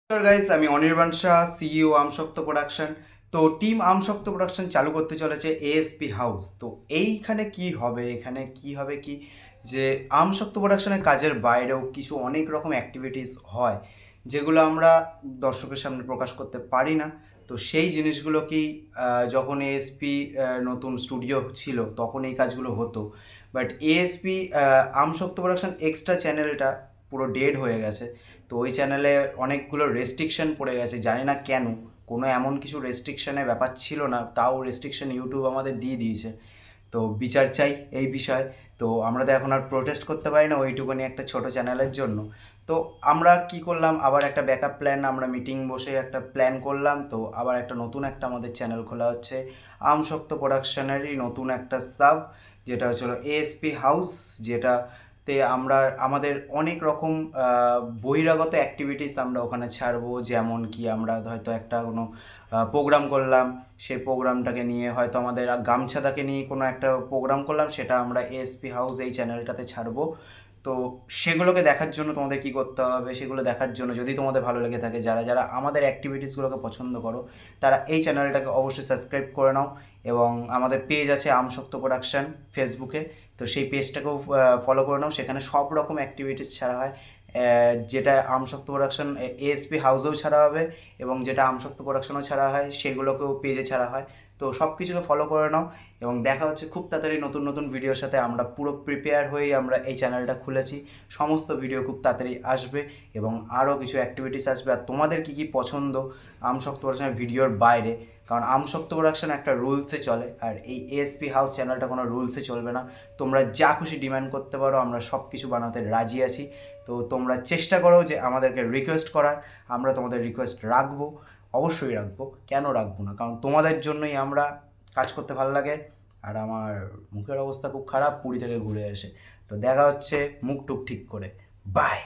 Guys, আমি Anirban Shah, CEO আমশক্ত production. তো team আমশক্ত production চালু করতে চলেছে এএসপি হাউস। তো এইখানে কি হবে, এখানে কি হবে কি যে আমশক্ত প্রোডাকশনের কাজের বাইরেও কিছু অনেক রকম অ্যাক্টিভিটিস হয় যেগুলো আমরা দর্শকের সামনে প্রকাশ করতে পারি না। তো সেই জিনিসগুলোকেই যখন এএসপি নতুন স্টুডিও ছিল তখন এই কাজগুলো হতো। বাট এএসপি আমশক্ত প্রোডাকশন এক্সট্রা চ্যানেলটা পুরো ডেড হয়ে গেছে। তো ওই চ্যানেলে অনেকগুলো রেস্ট্রিকশন পড়ে গেছে, জানি না কেন। কোনো এমন কিছু রেস্ট্রিকশনের ব্যাপার ছিল না, তাও রেস্ট্রিকশন ইউটিউব আমাদের দিয়ে দিয়েছে। তো বিচার চাই এই বিষয়ে। তো আমরা তো এখন আর প্রোটেস্ট করতে পারি না ওইটুকুনি একটা ছোট চ্যানেলের জন্য। তো আমরা কি করলাম, আবার একটা ব্যাকআপ প্ল্যান, আমরা মিটিং বসে একটা প্ল্যান করলাম। তো আবার একটা নতুন একটা আমাদের চ্যানেল খোলা হচ্ছে আমশক্ত প্রোডাকশনেরই নতুন একটা সাব, যেটা হচ্ছিল এএসপি হাউস। যেটাতে আমরা আমাদের অনেক রকম বহিরাগত অ্যাক্টিভিটিস আমরা ওখানে ছাড়বো। যেমন কি আমরা হয়তো একটা কোনো প্রোগ্রাম করলাম, সেই প্রোগ্রামটাকে নিয়ে হয়তো আমাদের গামছাদাকে নিয়ে কোনো একটা প্রোগ্রাম করলাম, সেটা আমরা এএসপি হাউস এই চ্যানেলটাতে ছাড়বো। তো সেগুলোকে দেখার জন্য তোমাদের কি করতে হবে, সেগুলো দেখার জন্য যদি তোমাদের ভালো লেগে থাকে, যারা যারা আমাদের অ্যাক্টিভিটিসগুলোকে পছন্দ করো, তারা এই চ্যানেলটাকে অবশ্যই সাবস্ক্রাইব করে নাও। এবং আমাদের পেজ আছে আমশক্ত প্রোডাকশন ফেসবুকে, তো সেই পেজটাকেও ফলো করে নাও। সেখানে সব রকম অ্যাক্টিভিটিস ছাড়া হয়, যেটা আমশক্ত প্রোডাকশন এএসপি হাউসেও ছাড়া হবে, এবং যেটা আমশক্ত প্রোডাকশনও ছাড়া হয় সেগুলোকেও পেজে ছাড়া হয়। তো সব কিছুকে ফলো করে নাও, এবং দেখা হচ্ছে খুব তাড়াতাড়ি নতুন নতুন ভিডিওর সাথে। আমরা পুরো প্রিপেয়ার হয়েই আমরা এই চ্যানেলটা খুলেছি। সমস্ত ভিডিও খুব তাড়াতাড়ি আসবে, এবং আরও কিছু অ্যাক্টিভিটিস আসবে। আর তোমাদের কী কী পছন্দ আমশক্ত প্রোডাকশনের ভিডিওর বাইরে, কারণ আমশক্ত প্রোডাকশন একটা রুলসে চলে, আর এই এএসপি হাউস চ্যানেলটা কোনো রুলসে চলবে না। তোমরা যা খুশি ডিমান্ড করতে পারো, আমরা সব কিছু বানাতে রাজি আছি। তো তোমরা চেষ্টা করো যে আমাদেরকে রিকোয়েস্ট করার, আমরা তোমাদের রিকোয়েস্ট রাখবো, অবশ্যই রাখবো। কেন রাখবো না, কারণ তোমাদের জন্যই আমরা কাজ করতে ভালো লাগে। আর আমার মুখের অবস্থা খুব খারাপ পুরী থেকে ঘুরে এসে। তো দেখা হচ্ছে মুখ টুক ঠিক করে। বাই।